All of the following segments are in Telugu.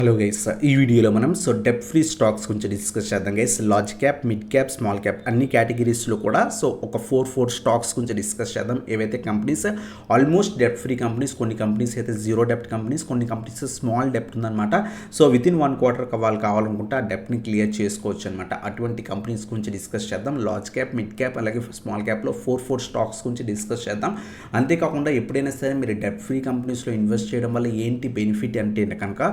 హలో గైస్, ఈ వీడియోలో మనం డెప్ట్ ఫ్రీ స్టాక్స్ గురించి డిస్కస్ చేద్దాం guys. Large cap, mid cap, small cap అన్ని కేటగిరీస్లో కూడా ఒక ఫోర్ స్టాక్స్ గురించి డిస్కస్ చేద్దాం. ఏవైతే కంపెనీస్ ఆల్మోస్ట్ డెప్ట్ ఫ్రీ కంపెనీస్, కొన్ని కంపెనీస్ అయితే జీరో డెప్ట్ కంపెనీస్, కొన్ని కంపెనీస్ స్మాల్ డెప్ట్ ఉందన్నమాట. విత్ ఇన్ 1 quarter వాళ్ళు కావాలనుకుంటే ఆ డెప్ట్ని క్లియర్ చేసుకోవచ్చు అనమాట. అటువంటి కంపెనీస్ గురించి డిస్కస్ చేద్దాం. లార్జ్ క్యాప్, మిడ్ క్యాప్ అలాగే స్మాల్ క్యాప్లో ఫోర్ స్టాక్స్ గురించి డిస్కస్ చేద్దాం. అంతేకాకుండా ఎప్పుడైనా సరే మీరు డెప్ట్ ఫ్రీ కంపెనీస్లో ఇన్వెస్ట్ చేయడం వల్ల ఏంటి బెనిఫిట్ అంటే కనుక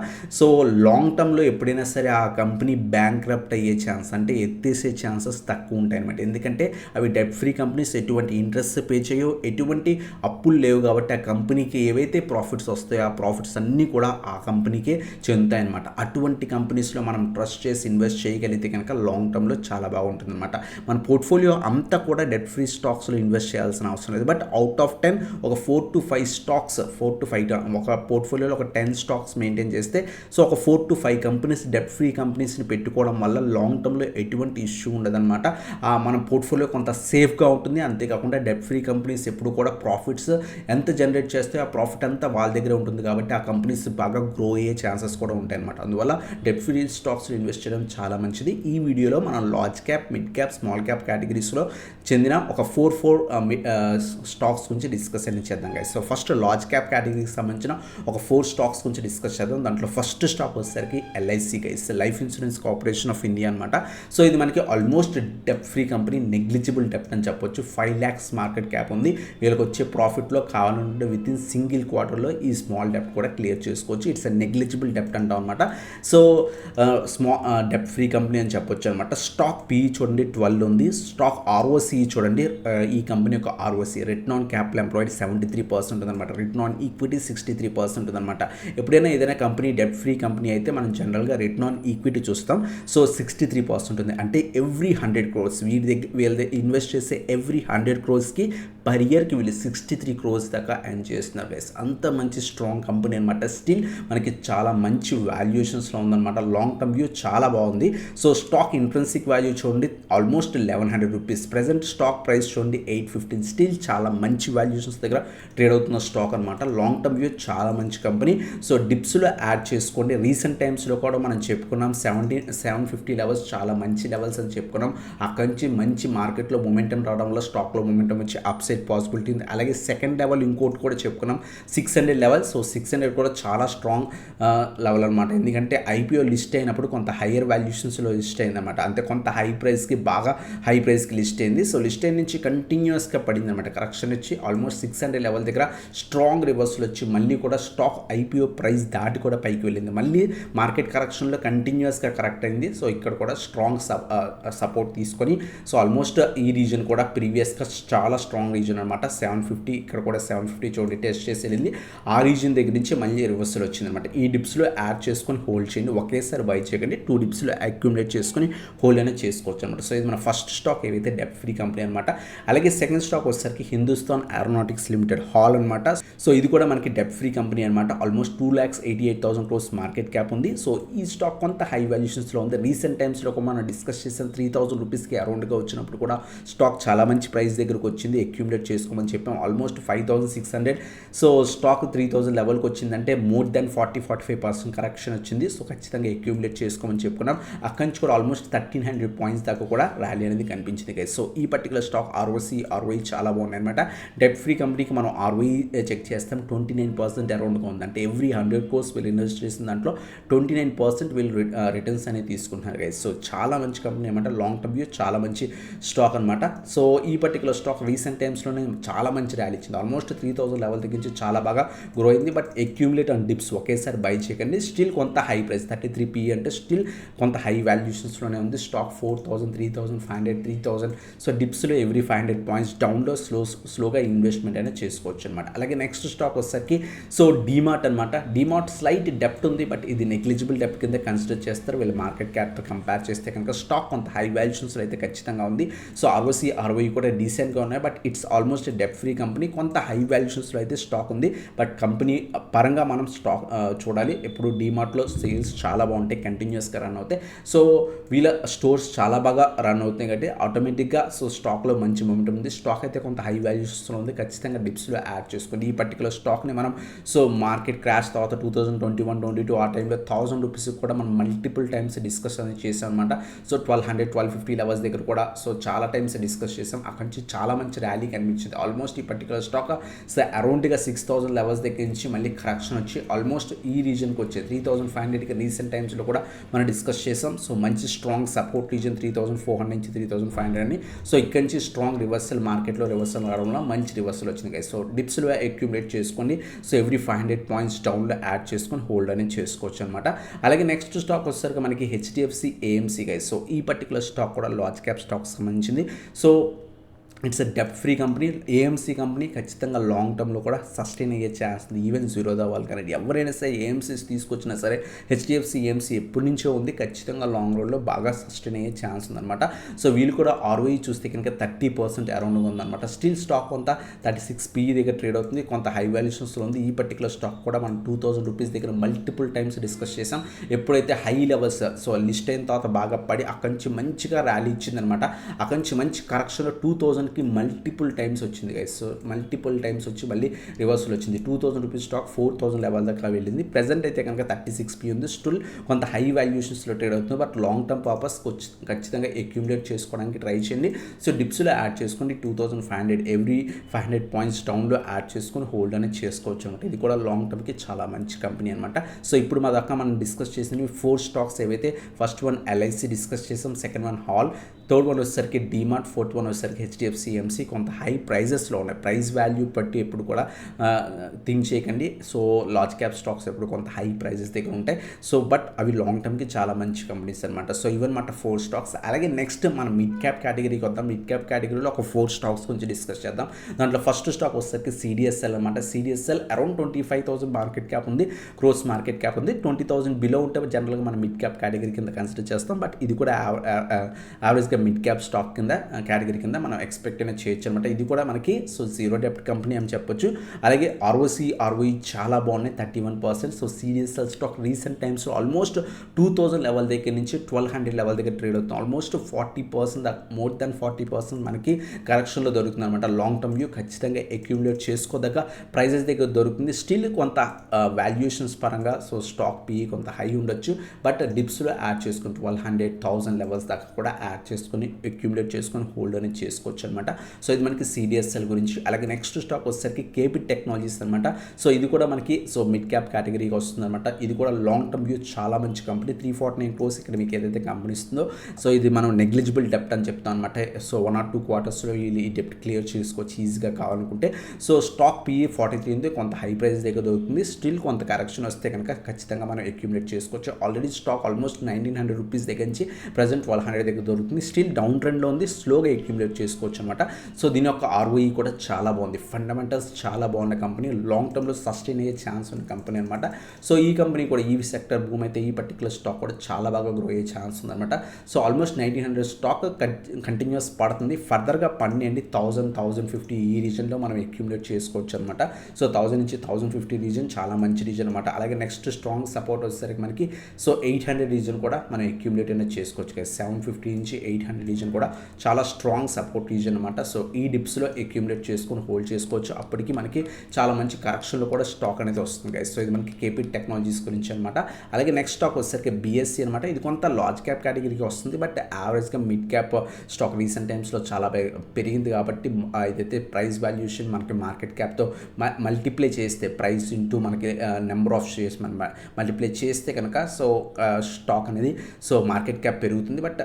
లాంగ్ టర్మ్లో ఎప్పుడైనా సరే ఆ కంపెనీ బ్యాంక్రప్ట్ అయ్యే ఛాన్స్, అంటే ఎత్తేసే ఛాన్సెస్ తక్కువ ఉంటాయి అనమాట. ఎందుకంటే అవి డెట్ ఫ్రీ కంపెనీస్ ఎటువంటి ఇంట్రెస్ట్ పే చేయో, ఎటువంటి అప్పులు లేవు కాబట్టి ఆ కంపెనీకి ఏవైతే ప్రాఫిట్స్ వస్తాయో ఆ ప్రాఫిట్స్ అన్నీ కూడా ఆ కంపెనీకే చెందుతాయి అనమాట. అటువంటి కంపెనీస్లో మనం ట్రస్ట్ చేసి ఇన్వెస్ట్ చేయగలిగితే కనుక లాంగ్ టర్మ్లో చాలా బాగుంటుంది అనమాట. మన పోర్ట్ఫోలియో అంతా కూడా డెట్ ఫ్రీ స్టాక్స్లో ఇన్వెస్ట్ చేయాల్సిన అవసరం లేదు. బట్ అవుట్ ఆఫ్ 10 ఒక 4 to 5 స్టాక్స్, 4 to 5 ఒక పోర్ట్ఫోలియోలో ఒక 10 స్టాక్స్ మెయింటైన్ చేస్తే ఒక 4 to 5 కంపెనీస్ డెట్ ఫ్రీ కంపెనీస్ని పెట్టుకోవడం వల్ల లాంగ్ టర్మ్లో ఎటువంటి ఇష్యూ ఉండదన్నమాట. మన పోర్ట్ఫోలియో కొంత సేఫ్గా ఉంటుంది. అంతేకాకుండా డెట్ ఫ్రీ కంపెనీస్ ఎప్పుడు కూడా ప్రాఫిట్స్ ఎంత జనరేట్ చేస్తే ఆ ప్రాఫిట్ అంతా వాళ్ళ దగ్గర ఉంటుంది కాబట్టి ఆ కంపెనీస్ బాగా గ్రో అయ్యే ఛాన్సెస్ కూడా ఉంటాయి అనమాట. అందువల్ల డెట్ ఫ్రీ స్టాక్స్లో ఇన్వెస్ట్ చేయడం చాలా మంచిది. ఈ వీడియోలో మనం large cap, mid cap, small cap కేటగిరీస్లో చెందిన ఒక ఫోర్ స్టాక్స్ గురించి డిస్కస్ అనేది చేద్దాం గైస్. ఫస్ట్ లార్జ్ క్యాప్ కేటగిరీకి సంబంధించిన ఒక 4 స్టాక్స్ గురించి డిస్కస్ చేద్దాం. దాంట్లో ఫస్ట్ స్టాక్ వచ్చేసరికి LIC guys, life insurance corporation of India అనమాట. ఇది మనకి ఆల్మోస్ట్ డెప్ట్ ఫ్రీ కంపెనీ, నెగ్లిజిబుల్ డెప్ట్ అని చెప్పొచ్చు. 5 lakhs మార్కెట్ క్యాప్ ఉంది. వీళ్ళకి వచ్చే ప్రాఫిట్లో కావాలంటే విత్ ఇన్ సింగిల్ క్వార్టర్లో ఈ స్మాల్ డెప్ట్ కూడా క్లియర్ చేసుకోవచ్చు. ఇట్స్ నెగ్లిజిబుల్ డెప్ట్ అంటాం అనమాట. డెప్ట్ ఫ్రీ కంపెనీ అని చెప్పొచ్చు అనమాట. స్టాక్ పి చూడండి 12 ఉంది. స్టాక్ ఆర్ఓసి చూడండి, ఈ కంపెనీ యొక్క ROC return on capital employed 73% ఉందన్నమాట. రిటర్న్ ఆన్ ఈక్విటీ 63% ఉందన్నమాట. ఎప్పుడైనా ఏదైనా కంపెనీ డెప్ట్ ఫ్రీ కంపెనీ అయితే మనం జనరల్గా రిటర్న్ ఆన్ ఈక్విటీ చూస్తాం. 63% ఉంది. అంటే ఎవ్రీ 100 crores వీళ్ళ ఇన్వెస్ట్ చేసే ఎవ్రీ 100 crores పర్ ఇయర్కి వీళ్ళు 63 crores దాకా ఎర్న్ చేస్తున్నారు గైస్. అంత మంచి స్ట్రాంగ్ కంపెనీ అనమాట. స్టిల్ మనకి చాలా మంచి వాల్యుయేషన్స్లో ఉందన్నమాట. లాంగ్ టర్మ్ వ్యూ చాలా బాగుంది. స్టాక్ ఇంట్రెన్సిక్ వాల్యూ చూడండి almost 1100 rupees. Present stock price చూడండి 815. స్టిల్ చాలా మంచి వాల్యుయేషన్స్ దగ్గర ట్రేడ్ అవుతున్న స్టాక్ అనమాట. లాంగ్ టర్మ్ వ్యూ చాలా మంచి కంపెనీ. డిప్స్లో యాడ్ చేసుకోండి. రీసెంట్ టైమ్స్లో కూడా మనం చెప్పుకున్నాం 750 లెవెల్స్ చాలా మంచి లెవెల్స్ అని చెప్పుకున్నాం. అక్కడి నుంచి మంచి మార్కెట్లో మొమెంటం రావడం వల్ల స్టాక్లో మొమెంటం వచ్చి అప్ సైడ్ పాసిబిలిటీ ఉంది. అలాగే సెకండ్ లెవెల్ ఇంకోటి కూడా చెప్పుకున్నాం 600 లెవెల్. 600 కూడా చాలా స్ట్రాంగ్ లెవెల్ అనమాట. ఎందుకంటే ఐపీఓ లిస్ట్ అయినప్పుడు కొంత హయ్యర్ వాల్యుయేషన్స్లో లిస్ట్ అయింది అనమాట. అంతే కొంత బాగా హై ప్రైస్కి లిస్ట్ అయింది. లిస్ట్ అయిన నుంచి కంటిన్యూస్గా పడింది అనమాట. కరెక్షన్ వచ్చి ఆల్మోస్ట్ 600 లెవెల్ దగ్గర స్ట్రాంగ్ రివర్సల్ వచ్చి మళ్ళీ కూడా స్టాక్ ఐపీఓ ప్రైస్ దాటి కూడా పైకి వెళ్ళింది. మళ్ళీ మార్కెట్ కరెక్షన్లో కంటిన్యూస్గా కరెక్ట్ అయింది. ఇక్కడ కూడా స్ట్రాంగ్ సపోర్ట్ తీసుకొని ఆల్మోస్ట్ ఈ రీజన్ కూడా ప్రీవియస్గా చాలా స్ట్రాంగ్ రీజన్ అనమాట. 750 ఇక్కడ కూడా 750 చూడండి టెస్ట్ చేసి వెళ్ళింది. ఆ రీజన్ దగ్గర నుంచి మళ్ళీ రివర్సల్ వచ్చింది అనమాట. ఈ డిప్స్లో యాడ్ చేసుకొని హోల్డ్ చేయండి. ఒకేసారి బై చేయకండి. 2 డిప్స్లో అక్యుములేట్ చేసుకొని హోల్డ్ అనేది చేసుకోవచ్చు అనమాట. ఇది మన ఫస్ట్ స్టాక్ ఏవైతే డెప్ట్ ఫ్రీ కంపెనీ అనమాట. అలాగే సెకండ్ స్టాక్ వచ్చేసరికి హిందుస్థాన్ ఏరోనాటిక్స్ లిమిటెడ్ హాల్ అనమాట. ఇది కూడా మనకి డెప్ట్ ఫ్రీ కంపెనీ అనమాట. ఆల్మోస్ట్ 2,88,000 crores మార్కెట్ క్యాప్ ఉంది. ఈ స్టాక్ కొంత హై వాల్యుయేషన్స్లో ఉంది. రీసెంట్ టైమ్స్లో మనం డిస్కస్ చేసిన 3,000 రూపీస్కి అరౌండ్గా వచ్చినప్పుడు కూడా స్టాక్ చాలా మంచి ప్రైస్ దగ్గరకు వచ్చింది. అక్యుములేట్ చేసుకోమని చెప్పాం. ఆల్మోస్ట్ 5,600. స్టాక్ 3,000 లెవెల్కి వచ్చిందంటే మోర్ దెన్ 40-45% కరెక్షన్ వచ్చింది. ఖచ్చితంగా అక్యుములేట్ చేసుకోమని చెప్పుకున్నాం. అక్కడి నుంచి కూడా ఆల్మోస్ట్ 1,300 points దాకా కూడా ర్యాలీ అనేది కనిపించింది గైస్. ఈ పర్టికులర్ స్టాక్ ROI చాలా బాగున్నాయి అనమాట. డెప్ట్ ఫ్రీ కంపెనీకి మనం ROI చెక్ చేస్తాం 29% అరౌండ్గా ఉంది. అంటే ఎవ్రీ 100 crores వీళ్ళు ఇన్వెస్ట్ చేసిన దాంట్లో 29% వీళ్ళు రిటర్న్స్ అనేది తీసుకుంటున్నారు గైస్. చాలా మంచి కంపెనీ అనమాట. లాంగ్ టర్మ్ వ్యూ చాలా మంచి స్టాక్ అనమాట. ఈ పర్టికులర్ స్టాక్ రీసెంట్ టైమ్స్లోనే చాలా మంచి ర్యాలీ ఇచ్చింది. ఆల్మోస్ట్ 3,000 లెవెల్ తగ్గించి చాలా బాగా గ్రో అయింది. బట్ అక్యూములేట్ అండ్ డిప్స్ ఒకేసారి బై చేయకండి. స్టిల్ కొంత హై ప్రైస్ 33 PE అంటే స్టిల్ కొంత హై వాల్యుయేషన్స్లోనే ఉంది. స్టాక్ 4,000, 3,500, 3,000. డిప్స్లో ఎవ్రీ 500 points డౌన్లో స్లోగా ఇన్వెస్ట్మెంట్ అనేది చేసుకోవచ్చు అనమాట. అలాగే నెక్స్ట్ స్టాక్ వచ్చేసరికి డీమార్ట్ అనమాట. డీమార్ట్ స్లైట్ డెప్ట్ ఉంది. బట్ ఇది నెగ్లిజిబుల్ డెప్ట్ కింద కన్సిడర్ చేస్తారు. వీళ్ళ మార్కెట్ క్యాప్తో కంపేర్ చేస్తే కనుక స్టాక్ కొంత హై వాల్యుయేషన్స్లో అయితే ఖచ్చితంగా ఉంది. ROI కూడా డీసెంట్గా ఉన్నాయి. But it's almost debt free company, కొంత హై వాల్యుయేషన్స్లో అయితే స్టాక్ ఉంది. బట్ కంపెనీ పరంగా మనం స్టాక్ చూడాలి. ఇప్పుడు డీమార్ట్లో సేల్స్ చాలా బాగుంటాయి, కంటిన్యూస్గా రన్ అవుతాయి. సో వీళ్ళ స్టోర్స్ చాలా బాగా రన్ అవుతాయి కాబట్టి ఆటోమేటిక్గా సో స్టాక్లో మంచి మొమెంటం ఉంది. స్టాక్ అయితే కొంత హై వాల్యుయేషన్స్లో ఉంది, ఖచ్చితంగా డిప్స్లో యాడ్ చేసుకోండి. ఈ పర్టికులర్ స్టాక్ని మనం సో మార్కెట్ క్రాష్ తర్వాత 2021-22 ఆ టైంలో 1000 రూపీస్ కూడా మనం మల్టిపుల్ టైమ్స్ డిస్కస్ అనేది చేసాం అనమాట. సో 1200-1250 లెవెల్స్ దగ్గర కూడా సో చాలా టైమ్స్ డిస్కస్ చేసాం. అక్కడి నుంచి చాలా మంచి ర్యాలీ కనిపించింది. ఆల్మోస్ట్ ఈ పర్టికులర్ స్టాక్ సో అరౌండ్గా 6000 లెవెల్స్ దగ్గర నుంచి మళ్ళీ కరెక్షన్ వచ్చి ఆల్మోస్ట్ ఈ రీజన్కి వచ్చే 3500కి రీసెంట్ టైమ్స్లో కూడా మనం డిస్కస్ చేసాం. సో మంచి స్ట్రాంగ్ సపోర్ట్ రీజన్ 3400 నుంచి 3500 అని. సో ఇక్కడి నుంచి స్ట్రాంగ్ రివర్సల్, మార్కెట్లో రివర్సల్ రావడంలో మంచి రివర్సల్ వచ్చింది గైస్. సో డిప్స్లో అక్యుములేట్ చేసుకోండి. సో ఎవ్రీ 500 పాయింట్స్ డౌన్లో యాడ్ చేసుకొని హోల్డ్ అనేది చేసుకోవచ్చు అనమాట. అలాగే నెక్స్ట్ స్టాక్ వచ్చేసరికి మనకి హెచ్డిఎఫ్సి ఏఎంసీ గైస్. సో ఈ పర్టికులర్ స్టాక్ కూడా లార్జ్ క్యాప్ స్టాక్స్ సంబంధించింది. So it's a debt free company. AMC company ఖచ్చితంగా లాంగ్ టర్మ్లో కూడా సస్టైన్ అయ్యే ఛాన్స్ ఉంది. ఈవెన్ జీరోదా వాళ్ళు కానీ ఎవరైనా సరే ఏఎంసీస్ తీసుకొచ్చినా సరే హెచ్డిఎఫ్సి ఏఎంసీ ఎప్పటి నుంచో ఉంది, ఖచ్చితంగా లాంగ్ రోడ్లో బాగా సస్టైన్ అయ్యే ఛాన్స్ ఉందన్నమాట. సో వీళ్ళు కూడా ఆర్ఓఈ చూస్తే కనుక 30% అరౌండ్గా ఉందన్నమాట. స్టిల్ స్టాక్ కొంత 36 PE దగ్గర ట్రేడ్ అవుతుంది, కొంత హై వాల్యుయేషన్స్లో ఉంది. ఈ పర్టికులర్ స్టాక్ కూడా మనం 2000 రూపీస్ దగ్గర మల్టిపుల్ టైమ్స్ డిస్కస్ చేసాం. ఎప్పుడైతే హై లెవెల్స్ సో లిస్ట్ అయిన తర్వాత బాగా పడి అక్కడి నుంచి మంచిగా ర్యాలీ ఇచ్చిందనమాట. అక్కడి నుంచి మంచి కరెక్షన్లో 2000కి మల్టిపుల్ టైమ్స్ వచ్చింది గైస్. సో మల్టిపుల్ టైమ్స్ వచ్చి మళ్ళీ రివర్సల్ వచ్చింది. 2000 రూపీస్ స్టాక్ 4000 లెవెల్ దాకా వెళ్ళింది. ప్రెజెంట్ అయితే కనుక 36 PE ఉంది. స్టిల్ కొంత హై వాల్యుయేషన్స్లో ట్రేడ్ అవుతుంది. బట్ లాంగ్ టర్మ్ పర్పస్ ఖచ్చితంగా అక్యుములేట్ చేసుకోవడానికి ట్రై చేయండి. సో డిప్స్లో యాడ్ చేసుకోండి. 2500 ఎవ్రీ 500 పాయింట్స్ డౌన్లో యాడ్ చేసుకొని హోల్డ్ అనేది చేసుకోవచ్చు అనమాట. ఇది కూడా లాంగ్ టర్మ్కి చాలా మంచి కంపెనీ అనమాట. సో ఇప్పుడు మా దాకా మనం డిస్కస్ చేసినవి 4 స్టాక్స్ ఏవైతే ఫస్ట్ వన్ ఎల్ఐసి డిస్కస్ చేసాం, second one hall, third one వచ్చేసరికి డీమార్ట్, ఫోర్త్ వన్ వచ్చేసరికి హెచ్డిఎఫ్సి ఏఎంసీ. కొంత హై ప్రైజెస్లో ఉన్నాయి. ప్రైస్ వాల్యూ బట్టి ఎప్పుడు కూడా థింక్ చేయకండి. సో లార్జ్ క్యాప్ స్టాక్స్ ఎప్పుడు కొంత హై ప్రైజెస్ దగ్గర ఉంటాయి. సో బట్ అవి లాంగ్ టర్మ్కి చాలా మంచి కంపెనీస్ అనమాట. సో ఇవన్నమాట 4 స్టాక్స్. అలాగే నెక్స్ట్ మనం మిడ్ క్యాప్ కేటగిరీకి వద్దాం. మిడ్ క్యాప్ కేటగిరీలో ఒక 4 స్టాక్స్ గురించి డిస్కస్ చేద్దాం. దాంట్లో ఫస్ట్ స్టాక్ వచ్చేసరికి సిడిఎస్ఎల్ అనమాట. సిడిఎస్ఎల్ అరౌండ్ 25,000 మార్కెట్ క్యాప్ ఉంది, క్రోస్ మార్కెట్ క్యాప్ ఉంది. 20,000 బిలో ఉంటే జనరల్గా మనం మిడ్ క్యాప్ కేటగిరీ కింద కన్సిడర్ చేస్తాం. బట్ ఇది కూడా యావరేజ్గా మిడ్ క్యాప్ స్టాక్ కింద కేటగిరీ కింద మనం ఎక్స్పెక్ట్ అయినా చేయొచ్చు అనమాట. ఇది కూడా మనకి సో జీరో డెప్ట్ కంపెనీ అని చెప్పొచ్చు. అలాగే ఆర్ఓఈ చాలా బాగున్నాయి, 31%. సో సిడిఎస్ఎల్ స్టాక్ రీసెంట్ టైమ్స్లో ఆల్మోస్ట్ 2000 లెవెల్ దగ్గర నుంచి 1200 లెవెల్ దగ్గర ట్రేడ్ అవుతుంది. ఆల్మోస్ట్ 40%, మోర్ దెన్ 40% మనకి కరెక్షన్లో దొరుకుతుంది అనమాట. లాంగ్ టర్మ్ వ్యూ ఖచ్చితంగా అక్యుములేట్ చేసుకోదగ్గ ప్రైజెస్ దగ్గర దొరుకుతుంది. స్టిల్ కొంత వాల్యుయేషన్స్ పరంగా సో స్టాక్ పిఈ కొంత హై ఉండొచ్చు. బట్ డిప్స్లో యాడ్ చేసుకుని 1200-1000 లెవెల్స్ దాకా కూడా యాడ్ చేసుకొని అక్యుములేట్ చేసుకొని హోల్డ్ అనేది చేసుకోవచ్చు అనమాట. సో ఇది మనకి సిడిఎస్ఎల్ గురించి. అలాగే నెక్స్ట్ స్టాక్ వచ్చేసరికి కేపీ టెక్నాలజీస్ అనమాట. సో ఇది కూడా మనకి సో మిడ్ క్యాప్ కేటగిరీకి వస్తుంది అనమాట. ఇది కూడా లాంగ్ టర్మ్ వ్యూ చాలా మంచి కంపెనీ. 349 crores ఇక్కడ మీకు ఏదైతే కంపెనీ ఇస్తుందో సో ఇది మనం నెగ్లిజిబుల్ డెప్ట్ అని చెప్తాం అనమాట. సో 1 or 2 quartersలో ఈ డెప్ట్ క్లియర్ చేసుకోవచ్చు ఈజీగా కావాలనుకుంటే. సో స్టాక్ పిఈ 43 ఉంది, కొంత హై ప్రైస్ దగ్గర దొరుకుతుంది. స్టిల్ కొంత కరెక్షన్ వస్తే కనుక ఖచ్చితంగా మనం అక్యుములేట్ చేసుకోవచ్చు. ఆల్రెడీ స్టాక్ ఆల్మోస్ట్ 1900 రూపీస్ దగ్గర నుంచి ప్రజెంట్ 1200 దగ్గర దొరుకుతుంది. స్టిల్ డౌన్ ట్రెండ్లో ఉంది, స్లోగా అక్యుములేట్ చేసుకోవచ్చు అనమాట. సో దీని యొక్క ఆర్ఓఈ కూడా చాలా బాగుంది. ఫండమెంటల్స్ చాలా బాగున్న కంపెనీ, లాంగ్ టర్మ్లో సస్టైన్ అయ్యే ఛాన్స్ ఉన్న కంపెనీ అనమాట. సో ఈ కంపెనీ కూడా ఈవీ సెక్టర్ భూమి అయితే ఈ పర్టికులర్ స్టాక్ కూడా చాలా బాగా గ్రో అయ్యే ఛాన్స్ ఉందన్నమాట. సో ఆల్మోస్ట్ 1900 స్టాక్ కంటిన్యూస్ పడుతుంది. ఫర్దర్గా పన్నెండి 1000-1050 ఈ రీజన్లో మనం అక్యుములేట్ చేసుకోవచ్చు అనమాట. సో 1000 నుంచి 1050 రీజన్ చాలా మంచి రీజన్ అనమాట. అలాగే నెక్స్ట్ స్ట్రాంగ్ సపోర్ట్ వచ్చేసరికి మనకి సో 800 రీజన్ కూడా మనం అక్యుములేట్ అనేది చేసుకోవచ్చు కదా. 750 నుంచి 800 రీజన్ కూడా చాలా స్ట్రాంగ్ సపోర్ట్ రీజన్ అనమాట. సో ఈ డిప్స్లో అక్యుములేట్ చేసుకొని హోల్డ్ చేసుకోవచ్చు. అప్పటికి మనకి చాలా మంచి కరెక్షన్లో కూడా స్టాక్ అనేది వస్తుంది గైస్. సో ఇది మనకి కేపీ టెక్నాలజీస్ గురించి అనమాట. అలాగే నెక్స్ట్ స్టాక్ వచ్చేసరికి బిఎస్సి అనమాట. ఇది కొంత లార్జ్ క్యాప్ కేటగిరీకి వస్తుంది. బట్ యావరేజ్గా మిడ్ క్యాప్ స్టాక్ రీసెంట్ టైమ్స్లో చాలా పెరిగింది కాబట్టి ఇదైతే ప్రైస్ వాల్యుయేషన్ మనకి మార్కెట్ క్యాప్తో మల్టిప్లై చేస్తే ప్రైస్ ఇంటూ మనకి నెంబర్ ఆఫ్ షేర్స్ మనం మల్టిప్లై చేస్తే కనుక సో స్టాక్ అనేది సో మార్కెట్ క్యాప్ పెరుగుతుంది. బట్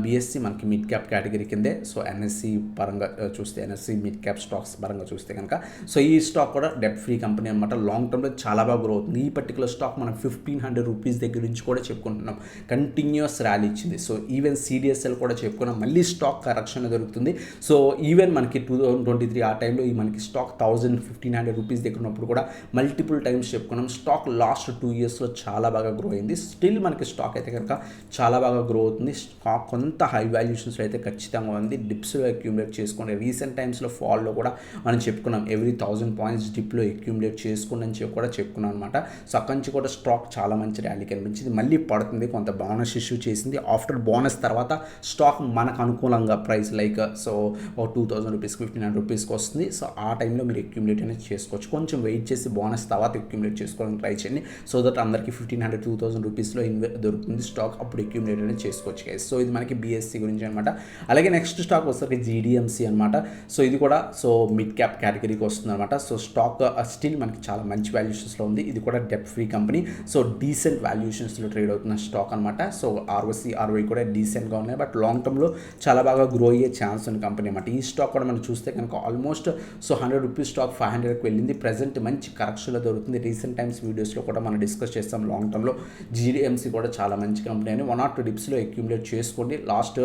బిఎస్సి మనకి మిడ్ క్యాప్ కేటగిరీ కిందే. సో ఎన్ఎస్సి పరంగా చూస్తే ఎన్ఎస్సి మిడ్ క్యాప్ స్టాక్స్ పరంగా చూస్తే కనుక సో ఈ స్టాక్ కూడా డెట్ ఫ్రీ కంపెనీ అనమాట. లాంగ్ టర్మ్లో చాలా బాగా గ్రో అవుతుంది. ఈ పర్టికులర్ స్టాక్ మనం 1500 రూపీస్ దగ్గర నుంచి కూడా చెప్పుకుంటున్నాం, కంటిన్యూస్ ర్యాలీ ఇచ్చింది. సో ఈవెన్ సిడిఎస్ఎల్ కూడా చెప్పుకున్నాం, మళ్ళీ స్టాక్ కరెక్షన్ దొరుకుతుంది. సో ఈవెన్ మనకి 2023 ఆ టైంలో ఈ మనకి స్టాక్ 1500 రూపీస్ దగ్గర ఉన్నప్పుడు కూడా మల్టిపుల్ టైమ్స్ చెప్పుకున్నాం. స్టాక్ లాస్ట్ 2 ఇయర్స్లో చాలా బాగా గ్రో అయింది. స్టిల్ మనకి స్టాక్ అయితే కనుక చాలా బాగా గ్రో అవుతుంది. స్టాక్ కొంత హై వాల్యుయేషన్స్లో అయితే ఖచ్చితంగా ఉంది. డిప్స్లో అక్యూములేట్ చేసుకోండి. రీసెంట్ టైమ్స్లో ఫాల్లో కూడా మనం చెప్పుకున్నాం ఎవ్రీ 1000 పాయింట్స్ డిప్లో అక్యూములేట్ చేసుకోండి అని చెప్పి కూడా చెప్పుకున్నాం అనమాట. సో అక్కడి నుంచి కూడా స్టాక్ చాలా మంచి ర్యాలీ కనిపించింది, మళ్ళీ పడుతుంది, కొంత బోనస్ ఇష్యూ చేసింది. ఆఫ్టర్ బోనస్ తర్వాత స్టాక్ మనకు అనుకూలంగా ప్రైస్ లైక్ సో ఒక 2000 రూపీస్ 1500 రూపీస్కి వస్తుంది. సో ఆ టైంలో మీరు అక్యూములేట్ అనేది చేసుకోవచ్చు. కొంచెం వెయిట్ చేసి బోనస్ తర్వాత అక్యూములేట్ చేసుకోవడానికి ట్రై చేయండి. సో దట్ అందరికీ 1500 2000 రూపీస్లో దొరుకుతుంది స్టాక్, అప్పుడు అక్యూములేట్ అనేది చేసుకోవచ్చు గైస్. సో ఇది మనకి BSC గురించి అనమాట. అలాగే నెక్స్ట్ స్టాక్ వస్తుంది GDMC అనమాట. సో ఇది కూడా సో మిడ్ క్యాప్ కేటగిరీకి వస్తుంది అనమాట. సో స్టాక్ స్టిల్ మనకి చాలా మంచి వాల్యుయేషన్స్లో ఉంది. ఇది కూడా debt free company, so decent వాల్యుయేషన్స్లో ట్రేడ్ అవుతున్న స్టాక్ అనమాట. సో ROC ROE కూడా డీసెంట్గా ఉన్నాయి, బట్ లాంగ్ టర్మ్లో చాలా బాగా గ్రో అయ్యే ఛాన్స్ ఉన్న కంపెనీ అనమాట. ఈ స్టాక్ కూడా మనం చూస్తే కనుక ఆల్మోస్ట్ సో 100 రూపీస్ స్టాక్ 500కి వెళ్ళింది. ప్రజెంట్ మంచి కరెక్షన్లో దొరుకుతుంది. రీసెంట్ టైమ్స్ వీడియోస్లో కూడా మనం డిస్కస్ చేస్తాం. లాంగ్ టర్మ్లో GDMC కూడా చాలా మంచి కంపెనీ అని 1 or 2 డిప్స్లో అక్యూములేట్ చేసుకోండి. Last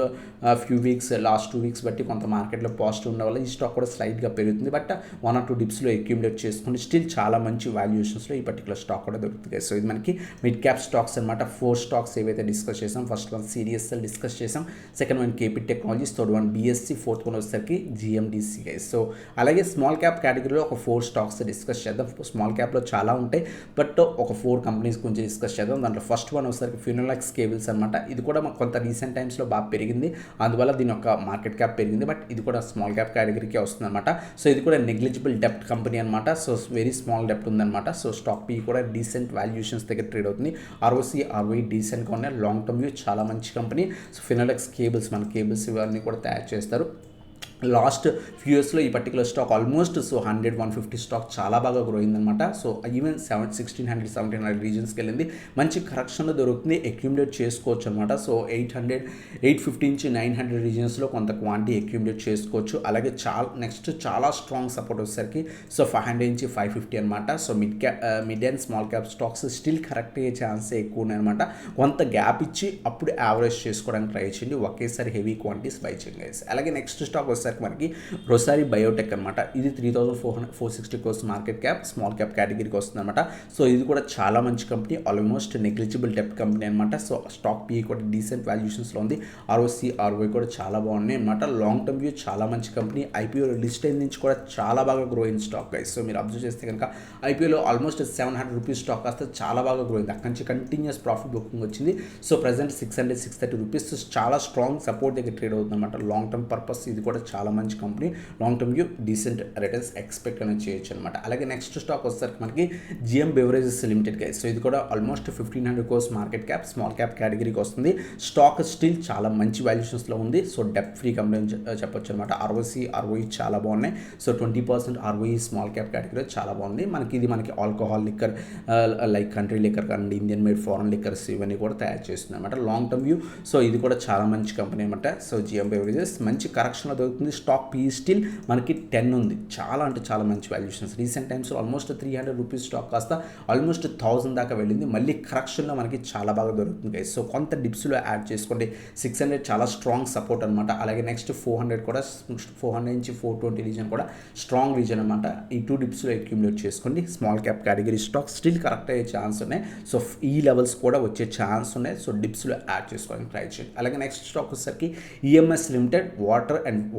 few weeks, last 2 weeks బట్టి కొంత మార్కెట్లో పాజిటివ్ ఉన్న వల్ల ఈ స్టాక్ కూడా స్లైట్గా పెరుగుతుంది, బట్ 1 or 2 డిప్స్లో అక్యూములేట్ చేసుకోండి. స్టిల్ చాలా మంచి వాల్యుయేషన్స్లో ఈ పర్టికులర్ స్టాక్ కూడా దొరుకుతుంది. సో ఇది మనకి మిడ్ క్యాప్ స్టాక్స్ అనమాట. 4 స్టాక్స్ ఏవైతే డిస్కస్ చేసాం, ఫస్ట్ వన్ CDSL డిస్కస్ చేసాం, second one KP technologies, third one BSC, fourth one వచ్చేసరికి GMDC గైస్. సో అలాగే స్మాల్ క్యాప్ కేటగిరీలో ఒక 4 స్టాక్స్ డిస్కస్ చేద్దాం. స్మాల్ క్యాప్లో చాలా ఉంటాయి, బట్ ఒక 4 కంపెనీస్ గురించి డిస్కస్ చేద్దాం. దాంట్లో ఫస్ట్ వన్ వచ్చేసరికి ఫినోలెక్స్ కేబుల్స్ అనమాట. ఇది కూడా కొంత రీసెంట్ టైమ్స్లో బాగా పెరిగింది, అందువల్ల దీని యొక్క మార్కెట్ క్యాప్ పెరిగింది, బట్ ఇది కూడా స్మాల్ క్యాప్ కేటగిరీకే వస్తుంది అనమాట. సో ఇది కూడా నెగ్లిజిబుల్ డెప్ట్ కంపెనీ అనమాట. సో వెరీ స్మాల్ డెప్ట్ ఉందన్నమాట. సో స్టాక్ పీ కూడా డీసెంట్ వాల్యుయేషన్స్ దగ్గర ట్రేడ్ అవుతుంది. ROC ROE డీసెంట్గా ఉన్నాయి. లాంగ్ టర్మ్ వ్యూ చాలా మంచి కంపెనీ. సో ఫినోలెక్స్ కేబుల్స్, మన కేబుల్స్ ఇవన్నీ కూడా తయారు చేస్తారు. లాస్ట్ ఫ్యూ ఇయర్స్లో ఈ particular stock almost so 100-150 stock చాలా బాగా గ్రో అయిందనమాట. సో ఈవెన్ 1600-1700 రీజన్స్కి వెళ్ళింది. మంచి కరెక్షన్లో దొరుకుతుంది, అక్యూములేట్ చేసుకోవచ్చు అనమాట. సో 850 నుంచి 900 రీజన్స్లో కొంత క్వాంటిటీ అక్యూములేట్ చేసుకోవచ్చు. అలాగే నెక్స్ట్ చాలా స్ట్రాంగ్ సపోర్ట్ వచ్చేసరికి సో 500 నుంచి 550 అనమాట. So mid and small cap stocks still correct అయ్యే ఛాన్స్ ఎక్కువ ఉన్నాయన్నమాట. కొంత గ్యాప్ ఇచ్చి అప్పుడు యావరేజ్ చేసుకోవడానికి ట్రై చేయండి, ఒకేసారి హెవీ క్వాంటిటీస్ బై చేయండి. అలాగే నెక్స్ట్ స్టాక్ వస్తే మనకి రోసారి బయోటెక్ అనమాట. ఇది 3460 crores market cap, small cap కేటగిరీకి వస్తుంది అనమాట. సో ఇది కూడా చాలా మంచి కంపెనీ, ఆల్మోస్ట్ నెగ్లిజిబుల్ డెప్ట్ కంపెనీ అనమాట. సో స్టాక్ పీ కూడా డీసెంట్ వాల్యుయేషన్స్లో ఉంది. ROC ROE కూడా చాలా బాగున్నాయి అనమాట. లాంగ్ టర్మ్ వ్యూ చాలా మంచి కంపెనీ. IPO లిస్ట్ అయిన నుంచి కూడా చాలా బాగా గ్రో అయిన స్టాక్ గైస్. సో మీరు అబ్జర్వ్ చేస్తే కనుక IPOలో ఆల్మోస్ట్ 700 రూపీస్ స్టాక్ కాస్త చాలా బాగా గ్రో అయింది. అక్కడి నుంచి కంటిన్యూస్ ప్రాఫిట్ బుకింగ్ వచ్చింది. సో ప్రజెంట్ 600-630 రూపీస్ చాలా స్ట్రాంగ్ సపోర్ట్ దగ్గర ట్రేడ్ అవుతుంది అనమాట. లాంగ్ టర్మ్ పర్పస్ ఇది కూడా చాలా మంచి company. Long term view decent returns expect అనేది చేయొచ్చు అనమాట. అలాగే నెక్స్ట్ స్టాక్ వచ్చేసరికి మనకి GM beverages limited guys. So ఇది కూడా almost 1500 crores market cap, small cap కేటగిరీకి వస్తుంది. స్టాక్ స్టిల్ చాలా మంచి వాల్యుయేషన్స్లో ఉంది. సో డెప్ట్ ఫ్రీ కంపెనీ చెప్పొచ్చు అనమాట. ROC ROE చాలా బాగున్నాయి. So 20% ROE small cap category చాలా బాగుంది. మనకి alcohol liquor like country liquor కానీ ఇండియన్ మేడ్ ఫారెన్ లిక్కర్స్ ఇవన్నీ కూడా తయారు చేస్తుంది అనమాట. లాంగ్ టర్మ్ వ్యూ సో ఇది కూడా చాలా మంచి కంపెనీ అనమాట. సో GM బెవరేజెస్ మంచి కరెక్షన్లో దొరుకుతుంది. స్టాక్ పీ స్టిల్ మనకి 10 ఉంది. చాలా అంటే చాలా మంచి వాల్యుయేషన్స్. రీసెంట్ టైమ్స్లో ఆల్మోస్ట్ 300 రూపీస్ స్టాక్ కాస్త ఆల్మోస్ట్ 1000 దాకా వెళ్ళింది. మళ్ళీ కరెక్షన్లో మనకి చాలా బాగా దొరుకుతుంది గైస్. సో కొంత డిప్స్లో యాడ్ చేసుకోండి. 600 చాలా స్ట్రాంగ్ సపోర్ట్ అనమాట. అలాగే నెక్స్ట్ 400 కూడా 400 నుంచి 420 రీజన్ కూడా స్ట్రాంగ్ రీజన్ అనమాట. ఈ 2 డిప్స్లో అక్యూములేట్ చేసుకోండి. Small cap category stock still correct అయ్యే ఛాన్స్ ఉన్నాయి. సో ఈ లెవెల్స్ కూడా వచ్చే ఛాన్స్ ఉన్నాయి. సో డిప్స్లో యాడ్ చేసుకోవడానికి ట్రై చేయండి. అలాగే నెక్స్ట్ స్టాక్ వచ్చేసరికి EMS limited,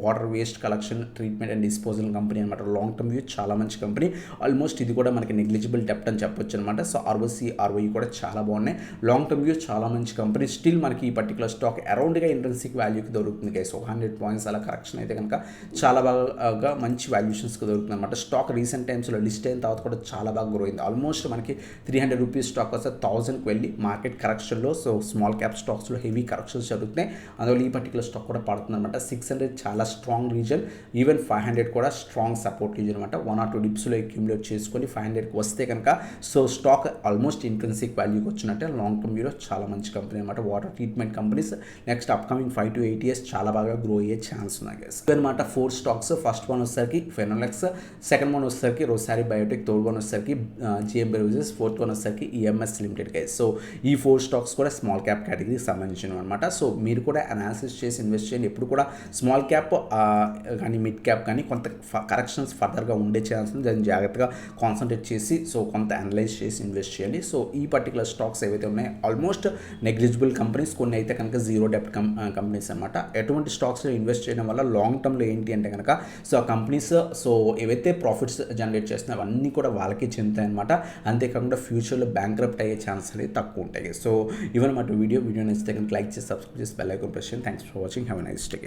water waste collection treatment and disposal company అనమాట. లాంగ్ టర్మ్ వ్యూ చాలా మంచి కంపెనీ. ఆల్మోస్ట్ ఇది కూడా మనకి నెగ్లిజిబుల్ డెప్ట్ అని చెప్పొచ్చు అనమాట. సో ROC ROE కూడా చాలా బాగున్నాయి. లాంగ్ టర్మ్ వ్యూ చాలా మంచి కంపెనీ. స్టిల్ మనకి ఈ పర్టికులర్ స్టాక్ అరౌండ్గా ఇంట్రెన్సిక్ వాల్యూకి దొరుకుతుంది గైస్. 100 పాయింట్స్ అలా కరెక్షన్ అయితే కనుక చాలా బాగా మంచి వాల్యుయేషన్స్కి దొరుకుతుంది అనమాట. స్టాక్ రీసెంట్ టైమ్స్లో లిస్ట్ అయిన తర్వాత కూడా చాలా బాగా గ్రో అయింది. ఆల్మోస్ట్ మనకి 300 రూపీస్ స్టాక్ వస్తే 1000కి వెళ్ళి మార్కెట్ కరెక్షన్లో సో స్మాల్ క్యాప్ స్టాక్స్లో హెవీ కరెక్షన్స్ జరుగుతున్నాయి. అందువల్ల ఈ పర్టికులర్ స్టాక్ కూడా పడుతుంది అనమాట. 600 చాలా స్ట్రాంగ్ రీజన్, ఈవెన్ 500 కూడా స్ట్రాంగ్ సపోర్ట్ రీజన్ అనమాట. 1 or 2 డిప్స్లో అక్యూములేట్ చేసుకొని 500కి వస్తే కనుక సో స్టాక్ ఆల్మోస్ట్ ఇంట్రెన్సిక్ వాల్యూకి వచ్చినట్టే. లాంగ్ టర్మ్ వ్యూలో చాలా మంచి కంపెనీ అనమాట. Water treatment companies next upcoming 5 to 8 years చాలా బాగా గ్రో అయ్యే ఛాన్స్ ఉన్నాయి అనమాట. 4 స్టాక్స్. ఫస్ట్ వన్ వచ్చేసరికి ఫినోలెక్స్, సెకండ్ వన్ వచ్చేసరికి రోసారి బయోటెక్, థర్డ్ వన్ వచ్చేసరికి GM బెవరేజెస్, ఫోర్త్ వన్ వచ్చేసరికి EMS లిమిటెడ్ గైస్. సో ఈ 4 స్టాక్స్ కూడా స్మాల్ క్యాప్ కేటగిరీకి సంబంధించినవి అనమాట. సో మీరు కూడా అనాలిసిస్ చేసి ఇన్వెస్ట్ చేయండి. ఎప్పుడు కూడా స్మాల్ క్యాప్ కానీ మిడ్ క్యాప్ కానీ కొంత కరెక్షన్స్ ఫర్దర్గా ఉండే ఛాన్స్ ఉంది. దాన్ని జాగ్రత్తగా కాన్సన్ట్రేట్ చేసి సో కొంత అనలైజ్ చేసి ఇన్వెస్ట్ చేయండి. సో ఈ పర్టికులర్ స్టాక్స్ ఏవైతే ఉన్నాయో ఆల్మోస్ట్ నెగ్లిజిబుల్ కంపెనీస్, కొన్ని అయితే కనుక జీరో డెప్ట్ కంపెనీస్ అనమాట. ఎటువంటి స్టాక్స్లో ఇన్వెస్ట్ చేయడం వల్ల లాంగ్ టర్మ్లో ఏంటి అంటే కనుక సో ఆ కంపెనీస్ సో ఏవైతే ప్రాఫిట్స్ జనరేట్ చేస్తున్నాయో అవన్నీ కూడా వాళ్ళకి చెందుతాయి అనమాట. అంతేకాకుండా ఫ్యూచర్లో బ్యాంక్రప్ట్ అయ్యే ఛాన్స్ అనేది తక్కువ ఉంటాయి. సో ఇవన్నమాట వీడియో నచ్చితే కనుక లైక్ చేసి సబ్స్క్రైబ్ చేసి బెల్ ఐకాన్ ప్రెస్ చేయండి. Thanks for watching. Have a nice day.